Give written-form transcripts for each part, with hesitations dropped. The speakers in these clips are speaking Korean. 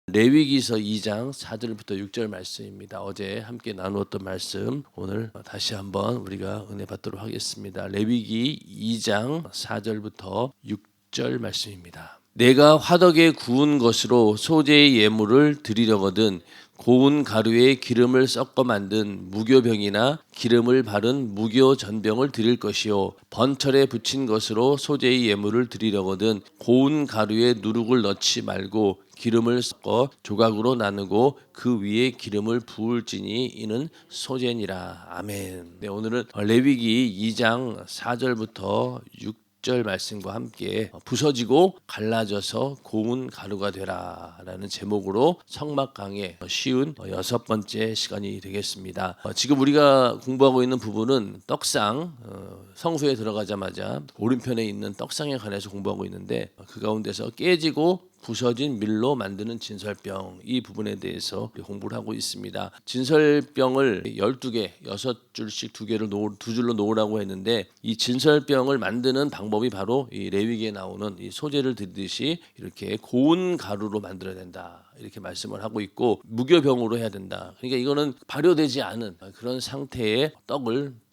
레위기서 2장 4절부터 6절 말씀입니다. 어제 함께 나누었던 말씀 오늘 다시 한번 우리가 은혜 받도록 하겠습니다. 레위기 2장 4절부터 6절 말씀입니다. 내가 화덕에 구운 것으로 소재의 예물을 드리려거든 고운 가루에 기름을 섞어 만든 무교병이나 기름을 바른 무교전병을 드릴 것이요 번철에 붙인 것으로 소재의 예물을 드리려거든 고운 가루에 누룩을 넣지 말고 기름을 섞어 조각으로 나누고 그 위에 기름을 부을지니 이는 소재니라. 아멘. 네, 오늘은 레위기 2장 4절부터 6절 말씀과 함께 부서지고 갈라져서 고운 가루가 되라라는 제목으로 성막 강의 쉬운 6번째 시간이 되겠습니다. 지금 우리가 공부하고 있는 부분은 떡상, 성수에 들어가자마자 오른편에 있는 떡상에 관해서 공부하고 있는데 그 가운데서 깨지고 부서진 밀로 만드는 진설병, 이 부분에 대해서 공부를 하고 있습니다. 진설병을 12개, 6줄씩 2줄로 놓으라고 했는데 이 진설병을 만드는 방법이 바로 이 레위기에 나오는 이 소재를 드리듯이 이렇게 고운 가루로 만들어야 된다. 이렇게 말씀을 하고 있고 무교병으로 해야 된다. 그러니까 이거는 발효되지 않은 그런 상태의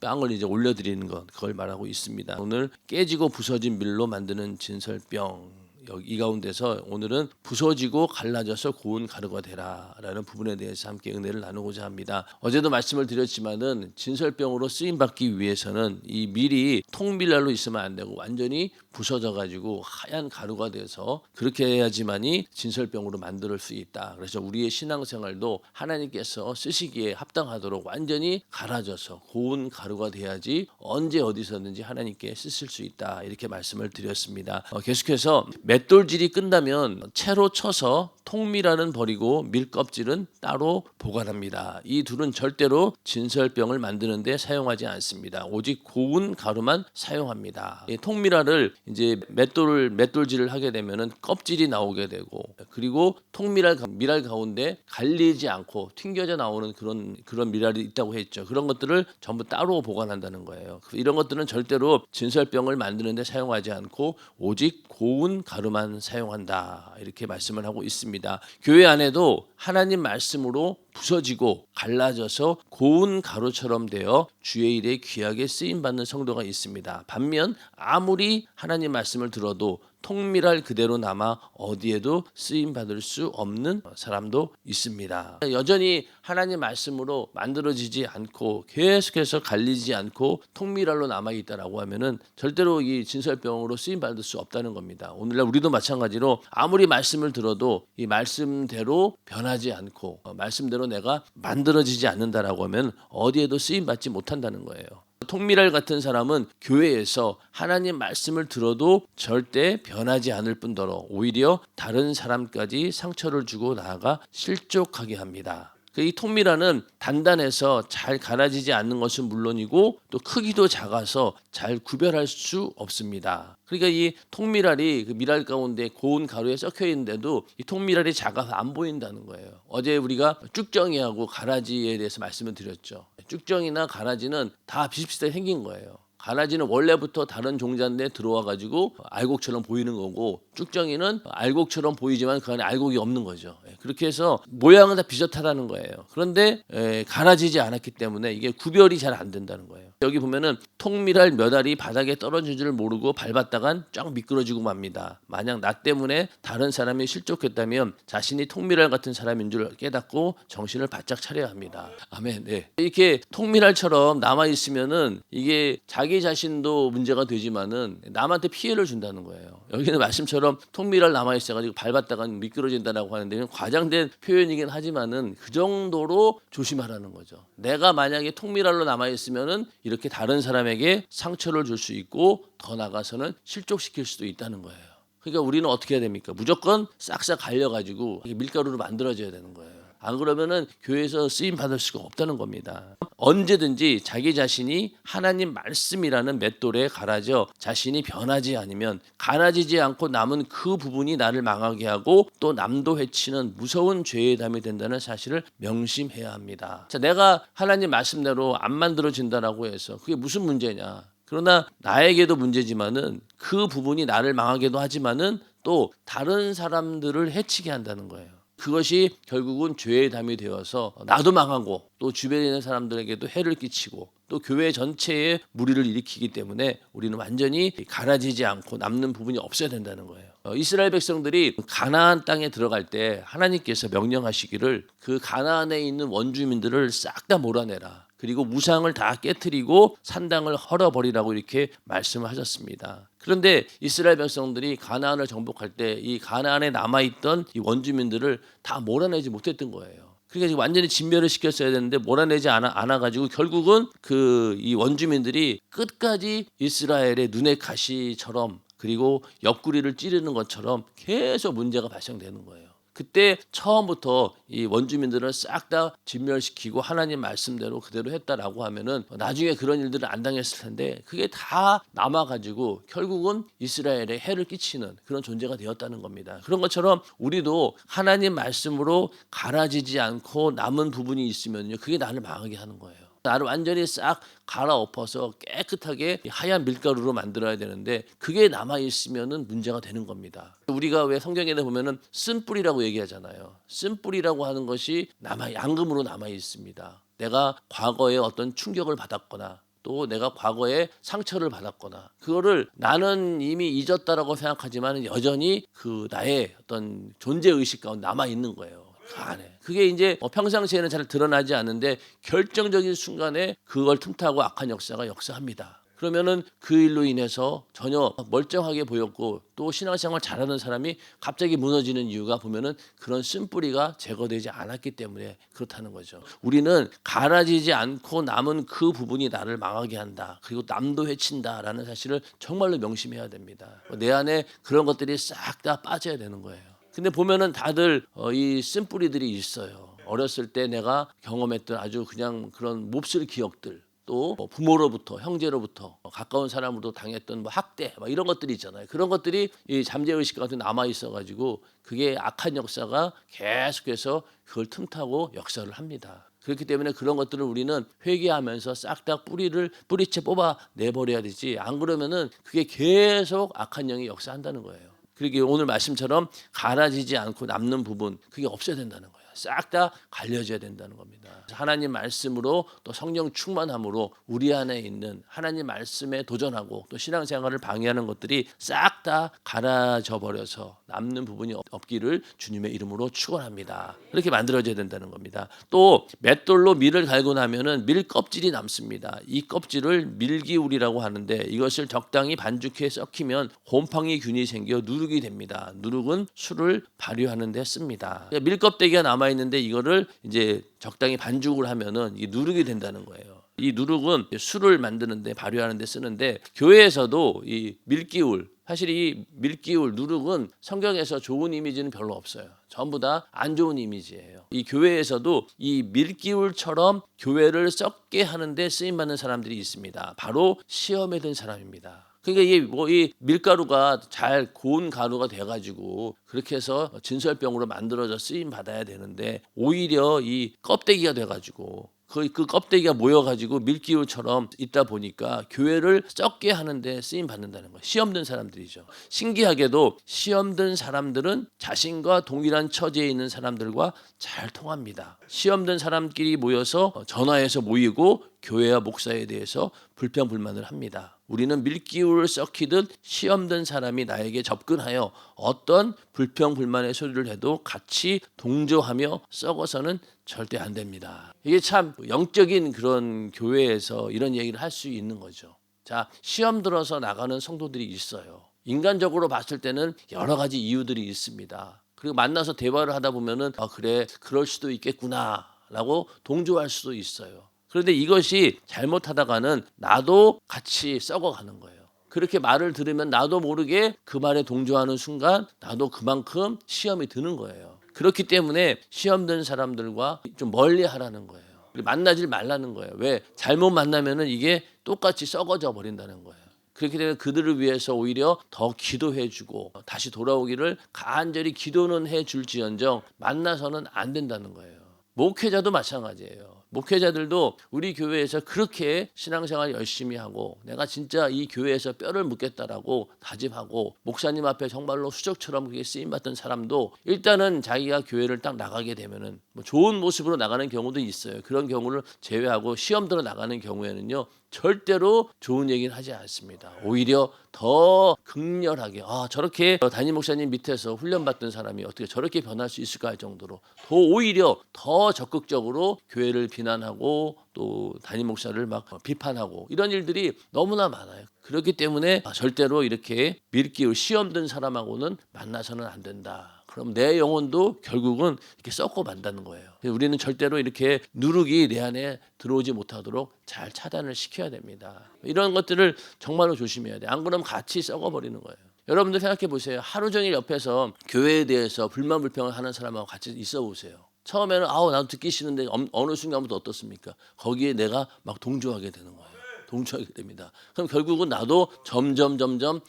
빵을 이제 올려드리는 것, 그걸 말하고 있습니다. 오늘 깨지고 부서진 밀로 만드는 진설병, 이 가운데서 오늘은 부서지고 갈라져서 고운 가루가 되라라는 부분에 대해서 함께 은혜를 나누고자 합니다. 어제도 말씀을 드렸지만은 진설병으로 쓰임 받기 위해서는 이 밀이 통밀날로 있으면 안 되고 완전히 부서져 가지고 하얀 가루가 돼서 그렇게 해야지만이 진설병으로 만들 수 있다. 그래서 우리의 신앙생활도 하나님께서 쓰시기에 합당하도록 완전히 갈아져서 고운 가루가 돼야지 언제 어디서든지 하나님께 쓰실 수 있다. 이렇게 말씀을 드렸습니다. 계속해서 맷돌질이 끝나면 채로 쳐서 통밀알은 버리고 밀껍질은 따로 보관합니다. 이 둘은 절대로 진설병을 만드는데 사용하지 않습니다. 오직 고운 가루만 사용합니다. 통밀알을 이제 맷돌질을 하게 되면은 껍질이 나오게 되고 그리고 밀알 가운데 갈리지 않고 튕겨져 나오는 그런 밀알이 있다고 했죠. 그런 것들을 전부 따로 보관한다는 거예요. 이런 것들은 절대로 진설병을 만드는데 사용하지 않고 오직 고운 가루만 사용한다. 이렇게 말씀을 하고 있습니다. 교회 안에도 하나님 말씀으로 부서지고 갈라져서 고운 가루처럼 되어 주의 일에 귀하게 쓰임받는 성도가 있습니다. 반면 아무리 하나님 말씀을 들어도 통밀할 그대로 남아 어디에도 쓰임받을 수 없는 사람도 있습니다. 여전히 하나님 말씀으로 만들어지지 않고 계속해서 갈리지 않고 통밀알로 남아있다라고 하면은 절대로 이 진설병으로 쓰임받을 수 없다는 겁니다. 오늘날 우리도 마찬가지로 아무리 말씀을 들어도 이 말씀대로 변하지 않고 말씀대로 내가 만들어지지 않는다라고 하면 어디에도 쓰임받지 못한다는 거예요. 통밀알 같은 사람은 교회에서 하나님 말씀을 들어도 절대 변하지 않을 뿐더러 오히려 다른 사람까지 상처를 주고 나아가 실족하게 합니다. 이 통밀알은 단단해서 잘 갈아지지 않는 것은 물론이고 또 크기도 작아서 잘 구별할 수 없습니다. 그러니까 이 통밀알이 그 밀알 가운데 고운 가루에 섞여 있는데도 이 통밀알이 작아서 안 보인다는 거예요. 어제 우리가 쭉정이하고 가라지에 대해서 말씀을 드렸죠. 쭉정이나 가라지는 다 비슷비슷하게 생긴 거예요. 가라지는 원래부터 다른 종자인데 들어와 가지고 알곡처럼 보이는 거고 쭉정이는 알곡처럼 보이지만 그 안에 알곡이 없는 거죠. 그렇게 해서 모양은 다 비슷하다는 거예요. 그런데 갈아지지 않았기 때문에 이게 구별이 잘 안 된다는 거예요. 여기 보면은 통밀알 몇 알이 바닥에 떨어진 줄 모르고 밟았다간 쫙 미끄러지고 맙니다. 만약 나 때문에 다른 사람이 실족했다면 자신이 통밀알 같은 사람인 줄 깨닫고 정신을 바짝 차려야 합니다. 아멘. 네. 이렇게 통밀알처럼 남아 있으면은 이게 자기 자신도 문제가 되지만은 남한테 피해를 준다는 거예요. 여기는 말씀처럼 통밀알 남아 있어가지고 밟았다가 미끄러진다라고 하는데 과장된 표현이긴 하지만은 그 정도로 조심하라는 거죠. 내가 만약에 통밀알로 남아 있으면은 이렇게 다른 사람에게 상처를 줄 수 있고 더 나가서는 실족시킬 수도 있다는 거예요. 그러니까 우리는 어떻게 해야 됩니까? 무조건 싹싹 갈려가지고 밀가루로 만들어져야 되는 거예요. 안 그러면은 교회에서 쓰임 받을 수가 없다는 겁니다. 언제든지 자기 자신이 하나님 말씀이라는 맷돌에 갈아져 자신이 변하지 않으면 갈아지지 않고 남은 그 부분이 나를 망하게 하고 또 남도 해치는 무서운 죄의 담이 된다는 사실을 명심해야 합니다. 자, 내가 하나님 말씀대로 안 만들어진다라고 해서 그게 무슨 문제냐? 그러나 나에게도 문제지만은 그 부분이 나를 망하게도 하지만은 또 다른 사람들을 해치게 한다는 거예요. 그것이 결국은 죄의 담이 되어서 나도 망하고 또 주변에 있는 사람들에게도 해를 끼치고 또 교회 전체에 무리를 일으키기 때문에 우리는 완전히 갈아지지 않고 남는 부분이 없어야 된다는 거예요. 이스라엘 백성들이 가나안 땅에 들어갈 때 하나님께서 명령하시기를 그 가나안에 있는 원주민들을 싹 다 몰아내라. 그리고 우상을 다 깨트리고 산당을 헐어버리라고 이렇게 말씀을 하셨습니다. 그런데 이스라엘 백성들이 가나안을 정복할 때 이 가나안에 남아있던 이 원주민들을 다 몰아내지 못했던 거예요. 그러니까 지금 완전히 진멸을 시켰어야 되는데 몰아내지 않아가지고 결국은 그 이 원주민들이 끝까지 이스라엘의 눈의 가시처럼 그리고 옆구리를 찌르는 것처럼 계속 문제가 발생되는 거예요. 그때 처음부터 이 원주민들을 싹 다 진멸시키고 하나님 말씀대로 그대로 했다라고 하면은 나중에 그런 일들을 안 당했을 텐데 그게 다 남아가지고 결국은 이스라엘에 해를 끼치는 그런 존재가 되었다는 겁니다. 그런 것처럼 우리도 하나님 말씀으로 갈아지지 않고 남은 부분이 있으면요, 그게 나를 망하게 하는 거예요. 나를 완전히 싹 갈아엎어서 깨끗하게 하얀 밀가루로 만들어야 되는데 그게 남아있으면 문제가 되는 겁니다. 우리가 왜 성경에 보면은 쓴뿌리라고 얘기하잖아요. 쓴뿌리라고 하는 것이 양금으로 남아있습니다. 내가 과거에 어떤 충격을 받았거나 또 내가 과거에 상처를 받았거나 그거를 나는 이미 잊었다라고 생각하지만 여전히 그 나의 어떤 존재의식 가운데 남아있는 거예요. 그 안에. 그게 이제 평상시에는 잘 드러나지 않는데 결정적인 순간에 그걸 틈타고 악한 역사가 역사합니다. 그러면은 그 일로 인해서 전혀 멀쩡하게 보였고 또 신앙생활 잘하는 사람이 갑자기 무너지는 이유가 보면은 그런 쓴뿌리가 제거되지 않았기 때문에 그렇다는 거죠. 우리는 갈아지지 않고 남은 그 부분이 나를 망하게 한다. 그리고 남도 해친다라는 사실을 정말로 명심해야 됩니다. 내 안에 그런 것들이 싹 다 빠져야 되는 거예요. 근데 보면은 다들 이 쓴뿌리들이 있어요. 어렸을 때 내가 경험했던 아주 그냥 그런 몹쓸 기억들, 또 부모로부터, 형제로부터, 가까운 사람으로도 당했던 학대, 이런 것들이 있잖아요. 그런 것들이 이 잠재의식 같은 남아 있어가지고 그게 악한 역사가 계속해서 그걸 틈타고 역사를 합니다. 그렇기 때문에 그런 것들을 우리는 회개하면서 싹 다 뿌리채 뽑아 내버려야 되지. 안 그러면은 그게 계속 악한 영이 역사한다는 거예요. 그러게 오늘 말씀처럼 갈아지지 않고 남는 부분 그게 없어야 된다는 거예요. 싹 다 갈려져야 된다는 겁니다. 하나님 말씀으로 또 성령 충만함으로 우리 안에 있는 하나님 말씀에 도전하고 또 신앙생활을 방해하는 것들이 싹 다 갈아져 버려서 남는 부분이 없기를 주님의 이름으로 축원합니다. 그렇게 만들어져야 된다는 겁니다. 또 맷돌로 밀을 갈고 나면은 밀 껍질이 남습니다. 이 껍질을 밀기울이라고 하는데 이것을 적당히 반죽해 썩히면 곰팡이 균이 생겨 누룩이 됩니다. 누룩은 술을 발효하는 데 씁니다. 그러니까 밀 껍데기가 남아 있는데 이거를 이제 적당히 반죽을 하면은 이게 누룩이 된다는 거예요. 이 누룩은 술을 만드는데 발효하는 데 쓰는데 교회에서도 이 밀기울 사실 이 밀기울 누룩은 성경에서 좋은 이미지는 별로 없어요. 전부 다 안 좋은 이미지예요. 이 교회에서도 이 밀기울처럼 교회를 썩게 하는데 쓰임 받는 사람들이 있습니다. 바로 시험에 든 사람입니다. 그러니까 이게 이 밀가루가 잘 고운 가루가 돼가지고 그렇게 해서 진설병으로 만들어져 쓰임 받아야 되는데 오히려 이 껍데기가 돼가지고 그 껍데기가 모여가지고 밀기울처럼 있다 보니까 교회를 썩게 하는데 쓰임 받는다는 거예요. 시험든 사람들이죠. 신기하게도 시험든 사람들은 자신과 동일한 처지에 있는 사람들과 잘 통합니다. 시험든 사람끼리 모여서 전화해서 모이고 교회와 목사에 대해서 불평불만을 합니다. 우리는 밀기울을 썩히듯 시험된 사람이 나에게 접근하여 어떤 불평불만의 소리를 해도 같이 동조하며 썩어서는 절대 안 됩니다. 이게 참 영적인 그런 교회에서 이런 얘기를 할 수 있는 거죠. 자, 시험 들어서 나가는 성도들이 있어요. 인간적으로 봤을 때는 여러 가지 이유들이 있습니다. 그리고 만나서 대화를 하다 보면은 그래 그럴 수도 있겠구나라고 동조할 수도 있어요. 그런데 이것이 잘못하다가는 나도 같이 썩어가는 거예요. 그렇게 말을 들으면 나도 모르게 그 말에 동조하는 순간 나도 그만큼 시험이 드는 거예요. 그렇기 때문에 시험 든 사람들과 좀 멀리 하라는 거예요. 만나질 말라는 거예요. 왜? 잘못 만나면은 이게 똑같이 썩어져 버린다는 거예요. 그렇기 때문에 그들을 위해서 오히려 더 기도해주고 다시 돌아오기를 간절히 기도는 해줄지언정 만나서는 안 된다는 거예요. 목회자도 마찬가지예요. 목회자들도 우리 교회에서 그렇게 신앙생활 열심히 하고 내가 진짜 이 교회에서 뼈를 묻겠다라고 다짐하고 목사님 앞에 정말로 수적처럼 그게 쓰임받던 사람도 일단은 자기가 교회를 딱 나가게 되면은 뭐 좋은 모습으로 나가는 경우도 있어요. 그런 경우를 제외하고 시험 들어 나가는 경우에는요 절대로 좋은 얘기는 하지 않습니다. 오히려 더 극렬하게 저렇게 담임 목사님 밑에서 훈련받던 사람이 어떻게 저렇게 변할 수 있을까 할 정도로 오히려 더 적극적으로 교회를 비난하고 또 담임 목사를 막 비판하고 이런 일들이 너무나 많아요. 그렇기 때문에 절대로 이렇게 밀기로 시험 든 사람하고는 만나서는 안 된다. 그럼 내 영혼도 결국은 이렇게 썩고 만다는 거예요. 우리는 절대로 이렇게 누룩이 내 안에 들어오지 못하도록 잘 차단을 시켜야 됩니다. 이런 것들을 정말로 조심해야 돼. 안 그러면 같이 썩어버리는 거예요. 여러분들 생각해 보세요. 하루 종일 옆에서 교회에 대해서 불만불평을 하는 사람하고 같이 있어 보세요. 처음에는 나도 듣기 싫은데 어느 순간부터 어떻습니까? 거기에 내가 막 동조하게 되는 거예요. 동조하게 됩니다. 그럼 결국은 나도 점점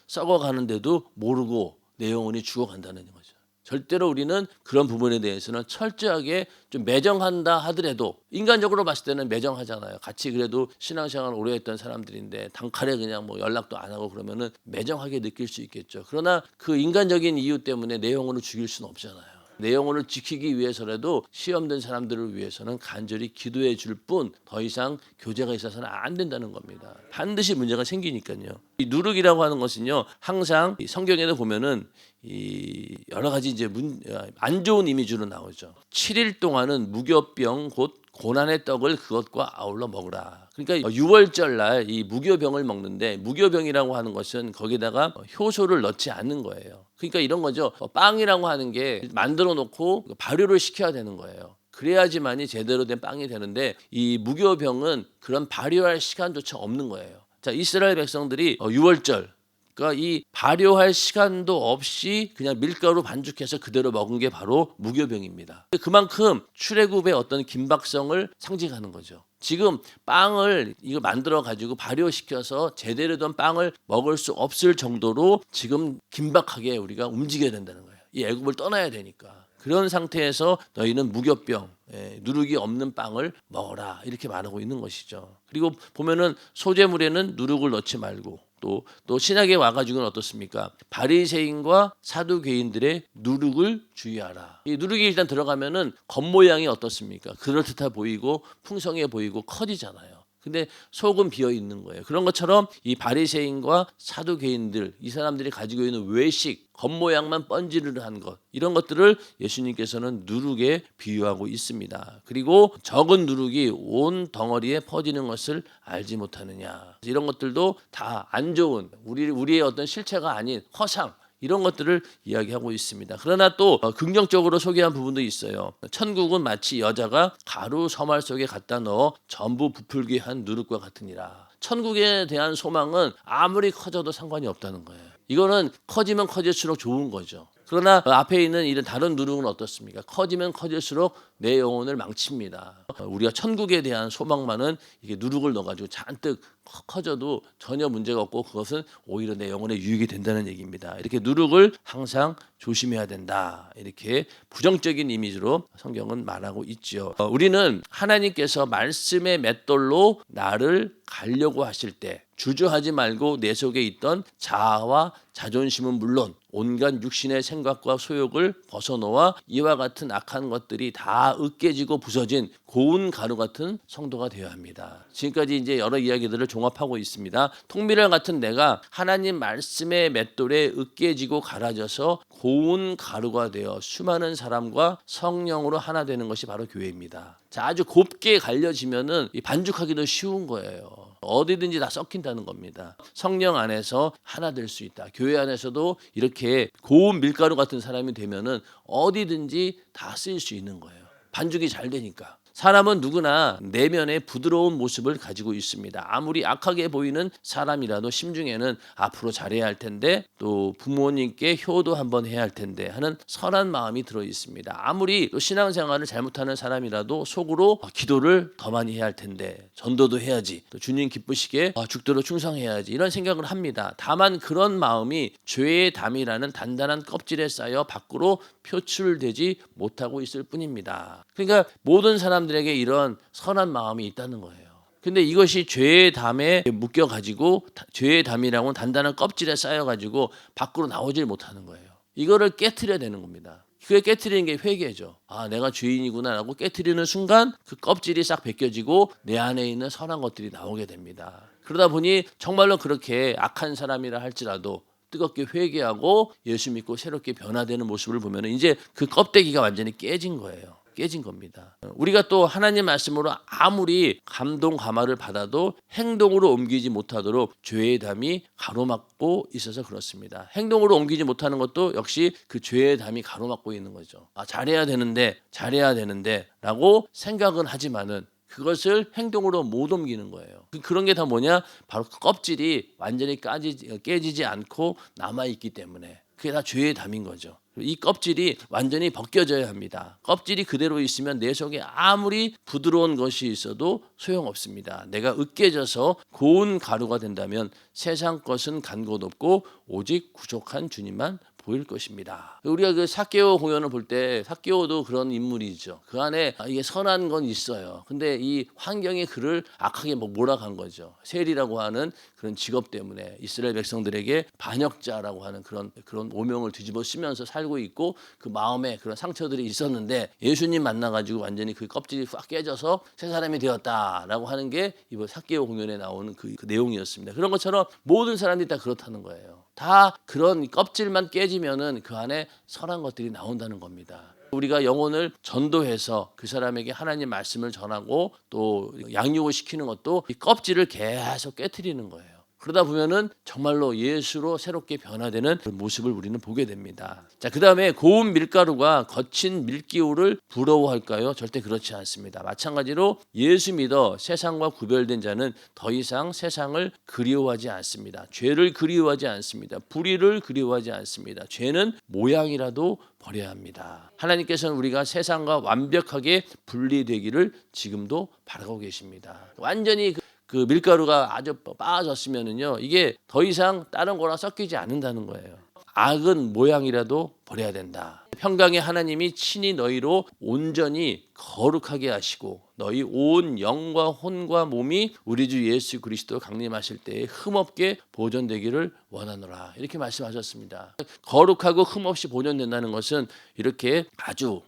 썩어가는데도 모르고 내 영혼이 죽어간다는 거죠. 절대로 우리는 그런 부분에 대해서는 철저하게 좀 매정한다 하더라도 인간적으로 봤을 때는 매정하잖아요. 같이 그래도 신앙생활을 오래 했던 사람들인데 단칼에 그냥 뭐 연락도 안 하고 그러면은 매정하게 느낄 수 있겠죠. 그러나 그 인간적인 이유 때문에 내 영혼을 죽일 수는 없잖아요. 내 영혼을 지키기 위해서라도 시험된 사람들을 위해서는 간절히 기도해 줄 뿐 더 이상 교제가 있어서는 안 된다는 겁니다. 반드시 문제가 생기니까요. 이 누룩이라고 하는 것은요, 항상 성경에도 보면은 이 여러 가지 이제 안 좋은 이미지로 나오죠. 7일 동안은 무교병 곧 고난의 떡을 그것과 아울러 먹으라. 그러니까 유월절 이 무교병을 먹는데 무교병이라고 하는 것은 거기다가 효소를 넣지 않는 거예요. 그러니까 이런 거죠. 빵이라고 하는 게 만들어 놓고 발효를 시켜야 되는 거예요. 그래야지만이 제대로 된 빵이 되는데 이 무교병은 그런 발효할 시간조차 없는 거예요. 자, 이스라엘 백성들이 유월절 그러니까 이 발효할 시간도 없이 그냥 밀가루 반죽해서 그대로 먹은 게 바로 무교병입니다. 그만큼 출애굽의 어떤 긴박성을 상징하는 거죠. 지금 빵을 이거 만들어 가지고 발효시켜서 제대로 된 빵을 먹을 수 없을 정도로 지금 긴박하게 우리가 움직여야 된다는 거예요. 이 애굽을 떠나야 되니까. 그런 상태에서 너희는 무교병, 누룩이 없는 빵을 먹어라 이렇게 말하고 있는 것이죠. 그리고 보면은 소제물에는 누룩을 넣지 말고 또 신약에 와가지고는 어떻습니까? 바리새인과 사두개인들의 누룩을 주의하라. 이 누룩이 일단 들어가면은 겉모양이 어떻습니까? 그럴듯해 보이고 풍성해 보이고 커지잖아요. 근데 속은 비어 있는 거예요. 그런 것처럼 이 바리새인과 사두개인들 이 사람들이 가지고 있는 외식 겉모양만 번지르르한 것 이런 것들을 예수님께서는 누룩에 비유하고 있습니다. 그리고 적은 누룩이 온 덩어리에 퍼지는 것을 알지 못하느냐 이런 것들도 다 안 좋은 우리의 어떤 실체가 아닌 허상 이런 것들을 이야기하고 있습니다. 그러나 또 긍정적으로 소개한 부분도 있어요. 천국은 마치 여자가 가루 서말 속에 갖다 넣어 전부 부풀게 한 누룩과 같으니라. 천국에 대한 소망은 아무리 커져도 상관이 없다는 거예요. 이거는 커지면 커질수록 좋은 거죠. 그러나 앞에 있는 이런 다른 누룩은 어떻습니까? 커지면 커질수록 내 영혼을 망칩니다. 우리가 천국에 대한 소망만은 이게 누룩을 넣어가지고 잔뜩 커져도 전혀 문제가 없고 그것은 오히려 내 영혼에 유익이 된다는 얘기입니다. 이렇게 누룩을 항상 조심해야 된다. 이렇게 부정적인 이미지로 성경은 말하고 있죠. 우리는 하나님께서 말씀의 맷돌로 나를 가려고 하실 때 주저하지 말고 내 속에 있던 자아와 자존심은 물론 온갖 육신의 생각과 소욕을 벗어놓아 이와 같은 악한 것들이 다 으깨지고 부서진 고운 가루 같은 성도가 되어야 합니다. 지금까지 이제 여러 이야기들을 종합하고 있습니다. 통밀을 같은 내가 하나님 말씀의 맷돌에 으깨지고 갈아져서 고운 가루가 되어 수많은 사람과 성령으로 하나 되는 것이 바로 교회입니다. 자, 아주 곱게 갈려지면은 반죽하기도 쉬운 거예요. 어디든지 다 썩힌다는 겁니다. 성령 안에서 하나 될 수 있다. 교회 안에서도 이렇게 고운 밀가루 같은 사람이 되면은 어디든지 다 쓰일 수 있는 거예요. 반죽이 잘 되니까. 사람은 누구나 내면의 부드러운 모습을 가지고 있습니다. 아무리 악하게 보이는 사람이라도 심중에는 앞으로 잘해야 할 텐데 또 부모님께 효도 한번 해야 할 텐데 하는 선한 마음이 들어 있습니다. 아무리 또 신앙생활을 잘못하는 사람이라도 속으로 기도를 더 많이 해야 할 텐데 전도도 해야지 또 주님 기쁘시게 죽도록 충성해야지 이런 생각을 합니다. 다만 그런 마음이 죄의 담이라는 단단한 껍질에 쌓여 밖으로 표출되지 못하고 있을 뿐입니다. 그러니까 모든 사람 사람들에게 이런 선한 마음이 있다는 거예요. 근데 이것이 죄의 담에 묶여가지고 죄의 담이라고는 단단한 껍질에 쌓여가지고 밖으로 나오질 못하는 거예요. 이거를 깨트려야 되는 겁니다. 그게 깨트리는 게 회개죠. 아, 내가 죄인이구나라고 깨트리는 순간 그 껍질이 싹 벗겨지고 내 안에 있는 선한 것들이 나오게 됩니다. 그러다 보니 정말로 그렇게 악한 사람이라 할지라도 뜨겁게 회개하고 예수 믿고 새롭게 변화되는 모습을 보면 이제 그 껍데기가 완전히 깨진 거예요. 깨진 겁니다. 우리가 또 하나님 말씀으로 아무리 감동 감화를 받아도 행동으로 옮기지 못하도록 죄의 담이 가로막고 있어서 그렇습니다. 행동으로 옮기지 못하는 것도 역시 그 죄의 담이 가로막고 있는 거죠. 아, 잘해야 되는데 라고 생각은 하지만은 그것을 행동으로 못 옮기는 거예요. 그런 게 다 뭐냐? 바로 그 껍질이 완전히 깨지지 않고 남아있기 때문에 그게 다 죄의 담인 거죠. 이 껍질이 완전히 벗겨져야 합니다. 껍질이 그대로 있으면 내 속에 아무리 부드러운 것이 있어도 소용없습니다. 내가 으깨져서 고운 가루가 된다면 세상 것은 간 곳 없고 오직 부족한 주님만 보일 것입니다. 우리가 그 삭개오 공연을 볼 때 삭개오도 그런 인물이죠. 그 안에 이게 선한 건 있어요. 근데 이 환경이 그를 악하게 몰아간 거죠. 세리라고 하는 그런 직업 때문에 이스라엘 백성들에게 반역자라고 하는 그런 오명을 뒤집어 쓰면서 살고 있고 그 마음에 그런 상처들이 있었는데 예수님 만나가지고 완전히 그 껍질이 확 깨져서 새 사람이 되었다라고 하는 게 이번 삭개오 공연에 나오는 그 내용이었습니다. 그런 것처럼 모든 사람들이 다 그렇다는 거예요. 다 그런 껍질만 깨지면은 그 안에 선한 것들이 나온다는 겁니다. 우리가 영혼을 전도해서 그 사람에게 하나님 말씀을 전하고 또 양육을 시키는 것도 이 껍질을 계속 깨트리는 거예요. 그러다 보면은 정말로 예수로 새롭게 변화되는 그런 모습을 우리는 보게 됩니다. 자, 그다음에 고운 밀가루가 거친 밀기울을 부러워할까요? 절대 그렇지 않습니다. 마찬가지로 예수 믿어 세상과 구별된 자는 더 이상 세상을 그리워하지 않습니다. 죄를 그리워하지 않습니다. 불의를 그리워하지 않습니다. 죄는 모양이라도 버려야 합니다. 하나님께서는 우리가 세상과 완벽하게 분리되기를 지금도 바라고 계십니다. 완전히 그 밀가루가 아주 빠졌으면은요, 이게 더 이상 다른 거랑 섞이지 않는다는 거예요. 악은 모양이라도 버려야 된다. 평강의 하나님이 친히 너희로 온전히 거룩하게 하시고 너희 온 영과 혼과 몸이 우리 주 예수 그리스도 강림하실 때에 흠없게 보존되기를 원하노라. 이렇게 말씀하셨습니다. 거룩하고 흠없이 보존된다는 것은 이렇게 아주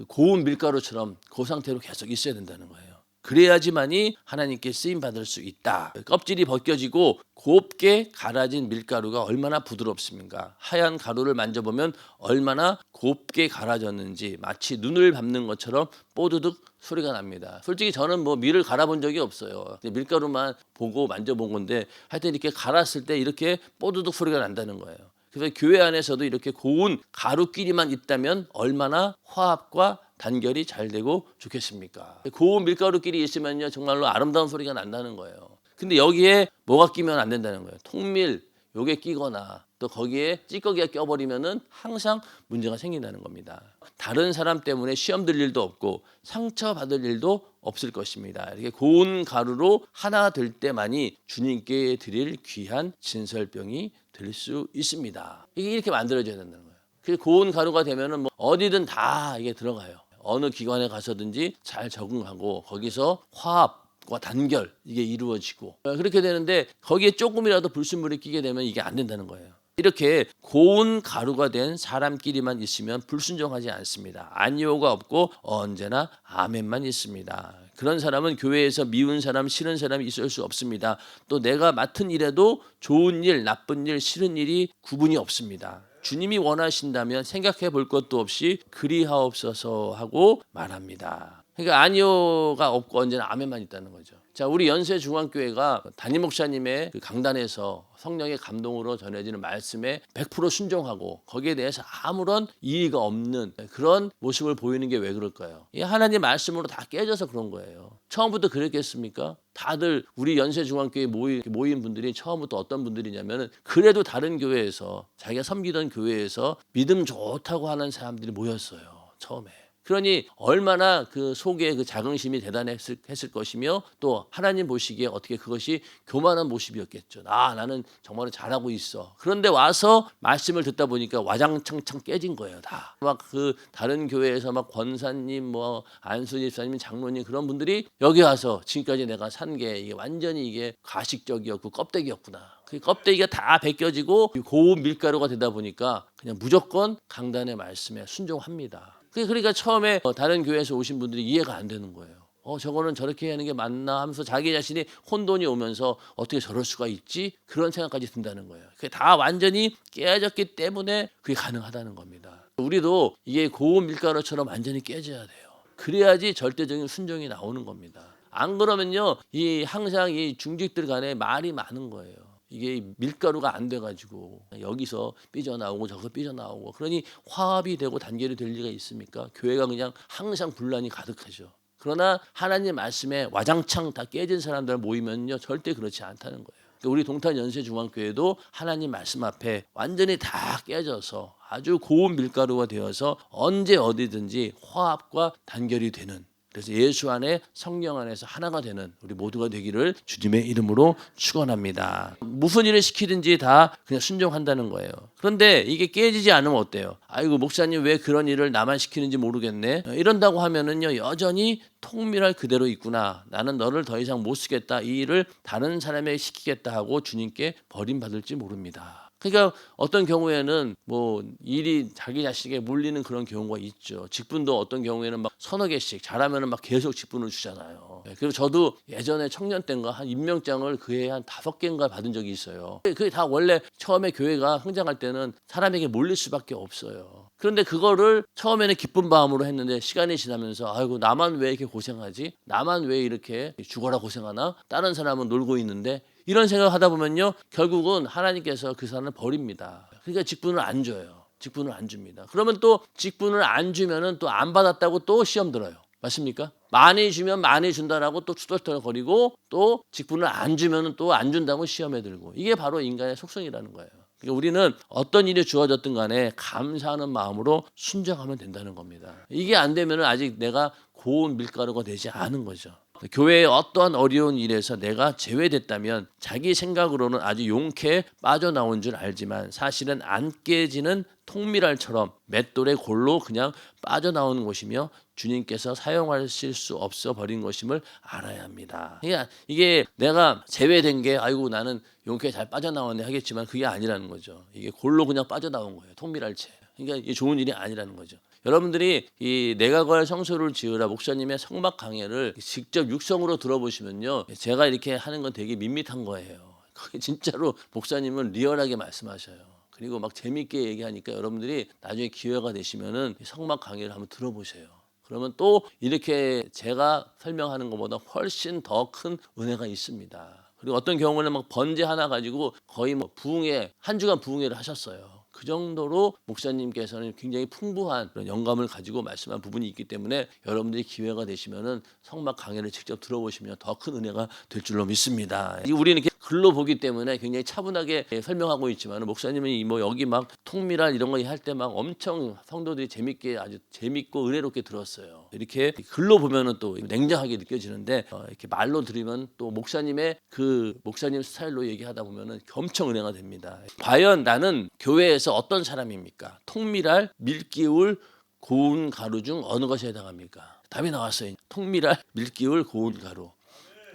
고운 밀가루처럼 그 상태로 계속 있어야 된다는 거예요. 그래야지만이 하나님께 쓰임 받을 수 있다. 껍질이 벗겨지고 곱게 갈아진 밀가루가 얼마나 부드럽습니까? 하얀 가루를 만져보면 얼마나 곱게 갈아졌는지 마치 눈을 밟는 것처럼 뽀드득 소리가 납니다. 솔직히 저는 밀을 갈아본 적이 없어요. 밀가루만 보고 만져본 건데 하여튼 이렇게 갈았을 때 이렇게 뽀드득 소리가 난다는 거예요. 그래서 교회 안에서도 이렇게 고운 가루끼리만 있다면 얼마나 화합과 단결이 잘 되고 좋겠습니까? 고운 밀가루끼리 있으면요 정말로 아름다운 소리가 난다는 거예요. 근데 여기에 뭐가 끼면 안 된다는 거예요. 통밀 요게 끼거나 또 거기에 찌꺼기가 껴버리면은 항상 문제가 생긴다는 겁니다. 다른 사람 때문에 시험 들 일도 없고 상처 받을 일도 없을 것입니다. 이렇게 고운 가루로 하나 될 때만이 주님께 드릴 귀한 진설병이 될 수 있습니다. 이게 이렇게 만들어져야 된다는 거예요. 그 고운 가루가 되면은 어디든 다 이게 들어가요. 어느 기관에 가서든지 잘 적응하고 거기서 화합과 단결 이게 이루어지고 그렇게 되는데 거기에 조금이라도 불순물이 끼게 되면 이게 안 된다는 거예요. 이렇게 고운 가루가 된 사람끼리만 있으면 불순종하지 않습니다. 아니오가 없고 언제나 아멘만 있습니다. 그런 사람은 교회에서 미운 사람, 싫은 사람이 있을 수 없습니다. 또 내가 맡은 일에도 좋은 일, 나쁜 일, 싫은 일이 구분이 없습니다. 주님이 원하신다면 생각해 볼 것도 없이 그리하옵소서 하고 말합니다. 그러니까 아니오가 없고 언제나 아멘만 있다는 거죠. 자, 우리 연세중앙교회가 담임 목사님의 그 강단에서 성령의 감동으로 전해지는 말씀에 100% 순종하고 거기에 대해서 아무런 이의가 없는 그런 모습을 보이는 게 왜 그럴까요? 이 하나님 말씀으로 다 깨져서 그런 거예요. 처음부터 그랬겠습니까? 다들 우리 연세중앙교회 모인 분들이 처음부터 어떤 분들이냐면 그래도 다른 교회에서 자기가 섬기던 교회에서 믿음 좋다고 하는 사람들이 모였어요. 처음에. 그러니 얼마나 그 속에 그 자긍심이 대단했을 것이며 또 하나님 보시기에 어떻게 그것이 교만한 모습이었겠죠. 나는 정말 잘하고 있어. 그런데 와서 말씀을 듣다 보니까 와장창창 깨진 거예요. 다. 막 그 다른 교회에서 막 권사님 뭐 안수 집사님 장로님 그런 분들이 여기 와서 지금까지 내가 산 게 이게 완전히 이게 가식적이었고 껍데기였구나. 그 껍데기가 다 벗겨지고 고운 밀가루가 되다 보니까 그냥 무조건 강단의 말씀에 순종합니다. 그러니까 처음에 다른 교회에서 오신 분들이 이해가 안 되는 거예요. 저거는 저렇게 하는 게 맞나 하면서 자기 자신이 혼돈이 오면서 어떻게 저럴 수가 있지? 그런 생각까지 든다는 거예요. 그게 다 완전히 깨졌기 때문에 그게 가능하다는 겁니다. 우리도 이게 고운 밀가루처럼 완전히 깨져야 돼요. 그래야지 절대적인 순종이 나오는 겁니다. 안 그러면요, 항상 이 중직들 간에 말이 많은 거예요. 이게 밀가루가 안 돼가지고 여기서 삐져나오고 저기서 삐져나오고 그러니 화합이 되고 단결이 될 리가 있습니까? 교회가 그냥 항상 분란이 가득하죠. 그러나 하나님 말씀에 와장창 다 깨진 사람들 모이면요 절대 그렇지 않다는 거예요. 우리 동탄 연세중앙교회도 하나님 말씀 앞에 완전히 다 깨져서 아주 고운 밀가루가 되어서 언제 어디든지 화합과 단결이 되는, 그래서 예수 안에 성령 안에서 하나가 되는 우리 모두가 되기를 주님의 이름으로 축원합니다. 무슨 일을 시키든지 다 그냥 순종한다는 거예요. 그런데 이게 깨지지 않으면 어때요? 아이고 목사님 왜 그런 일을 나만 시키는지 모르겠네. 이런다고 하면은요 여전히 통밀할 그대로 있구나. 나는 너를 더 이상 못 쓰겠다. 이 일을 다른 사람에게 시키겠다 하고 주님께 버림받을지 모릅니다. 그러니까 어떤 경우에는 뭐 일이 자기 자식에게 몰리는 그런 경우가 있죠. 직분도 어떤 경우에는 막 서너 개씩 잘하면은 막 계속 직분을 주잖아요. 그리고 저도 예전에 청년 때인가 한 임명장을 그 해에 한 5개인가 받은 적이 있어요. 그게 다 원래 처음에 교회가 흥장할 때는 사람에게 몰릴 수밖에 없어요. 그런데 그거를 처음에는 기쁜 마음으로 했는데 시간이 지나면서 아이고 나만 왜 이렇게 고생하지? 나만 왜 이렇게 죽어라 고생하나? 다른 사람은 놀고 있는데 이런 생각을 하다 보면요 결국은 하나님께서 그 사람을 버립니다. 그러니까 직분을 안 줘요. 직분을 안 줍니다. 그러면 또 직분을 안 주면은 또 안 받았다고 또 시험 들어요. 맞습니까? 많이 주면 많이 준다라고 또 투덜투덜거리고 또 직분을 안 주면은 또 안 준다고 시험에 들고, 이게 바로 인간의 속성이라는 거예요. 그러니까 우리는 어떤 일이 주어졌든 간에 감사하는 마음으로 순종하면 된다는 겁니다. 이게 안 되면은 아직 내가 고운 밀가루가 되지 않은 거죠. 교회의 어떠한 어려운 일에서 내가 제외됐다면 자기 생각으로는 아주 용케 빠져나온 줄 알지만 사실은 안 깨지는 통밀알처럼 맷돌의 골로 그냥 빠져나오는 것이며 주님께서 사용하실 수 없어 버린 것임을 알아야 합니다. 그러니까 이게 내가 제외된 게 아이고 나는 용케 잘 빠져나왔네 하겠지만 그게 아니라는 거죠. 이게 골로 그냥 빠져나온 거예요. 통밀알채. 그러니까 이게 좋은 일이 아니라는 거죠. 여러분들이 이 내가 거할 성소를 지으라 목사님의 성막 강해를 직접 육성으로 들어보시면요, 제가 이렇게 하는 건 되게 밋밋한 거예요. 그게 진짜로 목사님은 리얼하게 말씀하셔요. 그리고 막 재밌게 얘기하니까 여러분들이 나중에 기회가 되시면은 성막 강해를 한번 들어보세요. 그러면 또 이렇게 제가 설명하는 것보다 훨씬 더 큰 은혜가 있습니다. 그리고 어떤 경우는 막 번제 하나 가지고 거의 뭐 부흥회, 한 주간 부흥회를 하셨어요. 그 정도로 목사님께서는 굉장히 풍부한 그런 영감을 가지고 말씀한 부분이 있기 때문에 여러분들이 기회가 되시면은 성막 강해를 직접 들어보시면 더 큰 은혜가 될 줄로 믿습니다. 우리는 이렇게 글로 보기 때문에 굉장히 차분하게 설명하고 있지만 목사님은 뭐 여기 막 통밀할 이런 거 할 때 막 엄청 성도들이 재밌게 아주 재밌고 은혜롭게 들었어요. 이렇게 글로 보면은 또 냉정하게 느껴지는데 이렇게 말로 들으면 또 목사님의 그 목사님 스타일로 얘기하다 보면은 엄청 은혜가 됩니다. 과연 나는 교회에서 어떤 사람입니까? 통밀할, 밀기울, 고운 가루 중 어느 것에 해당합니까? 답이 나왔어요. 통밀할, 밀기울, 고운 가루.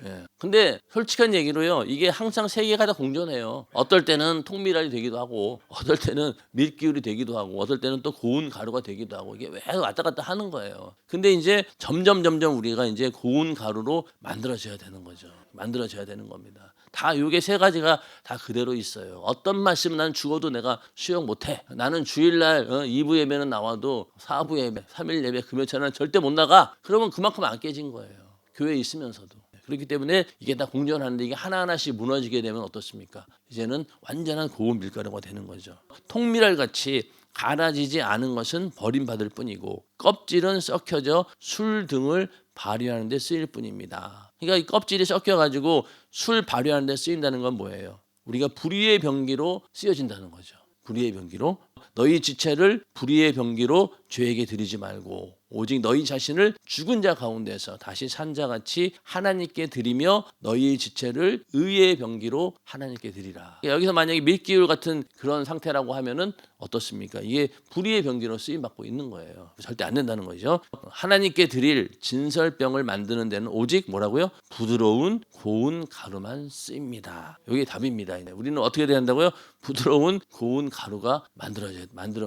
예. 근데 솔직한 얘기로요, 이게 항상 세 개가 다 공존해요. 어떨 때는 통밀알이 되기도 하고, 어떨 때는 밀기울이 되기도 하고, 어떨 때는 또 고운 가루가 되기도 하고, 이게 왜 왔다 갔다 하는 거예요. 근데 이제 점점 우리가 이제 고운 가루로 만들어져야 되는 거죠. 만들어져야 되는 겁니다. 다 이게 세 가지가 다 그대로 있어요. 어떤 말씀 난 죽어도 내가 수용 못해. 나는 주일날 2부 예배는 나와도 4부 예배, 3일 예배, 금요일차는 절대 못 나가. 그러면 그만큼 안 깨진 거예요. 교회에 있으면서도. 그렇기 때문에 이게 다 공존하는데 이게 하나하나씩 무너지게 되면 어떻습니까? 이제는 완전한 고운 밀가루가 되는 거죠. 통밀알 같이 갈아지지 않은 것은 버림받을 뿐이고 껍질은 썩혀져 술 등을 발효하는 데 쓰일 뿐입니다. 그러니까 이 껍질이 썩혀가지고 술 발효하는 데 쓰인다는 건 뭐예요? 우리가 불의의 병기로 쓰여진다는 거죠. 불의의 병기로. 너희 지체를 불의의 병기로 죄에게 드리지 말고 오직 너희 자신을 죽은 자 가운데서 다시 산 자같이 하나님께 드리며 너희의 지체를 의의 병기로 하나님께 드리라. 여기서 만약에 밀기울 같은 그런 상태라고 하면은 어떻습니까? 이게 불의의 병기로 쓰임 받고 있는 거예요. 절대 안 된다는 거죠. 하나님께 드릴 진설병을 만드는 데는 오직 뭐라고요? 부드러운 고운 가루만 쓰입니다. 이게 답입니다. 우리는 어떻게 돼야 한다고요? 부드러운 고운 가루가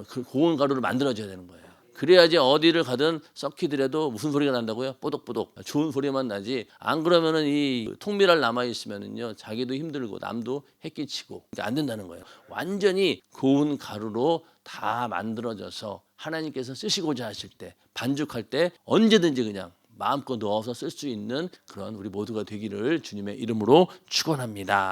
그 고운 가루를 만들어져야 되는 거예요. 그래야지 어디를 가든 썩히더라도 무슨 소리가 난다고요? 뽀독뽀독 좋은 소리만 나지. 안 그러면은 이 통밀알 남아 있으면은요 자기도 힘들고 남도 해끼치고 그러니까 안 된다는 거예요. 완전히 고운 가루로 다 만들어져서 하나님께서 쓰시고자 하실 때 반죽할 때 언제든지 그냥 마음껏 넣어서 쓸 수 있는 그런 우리 모두가 되기를 주님의 이름으로 축원합니다.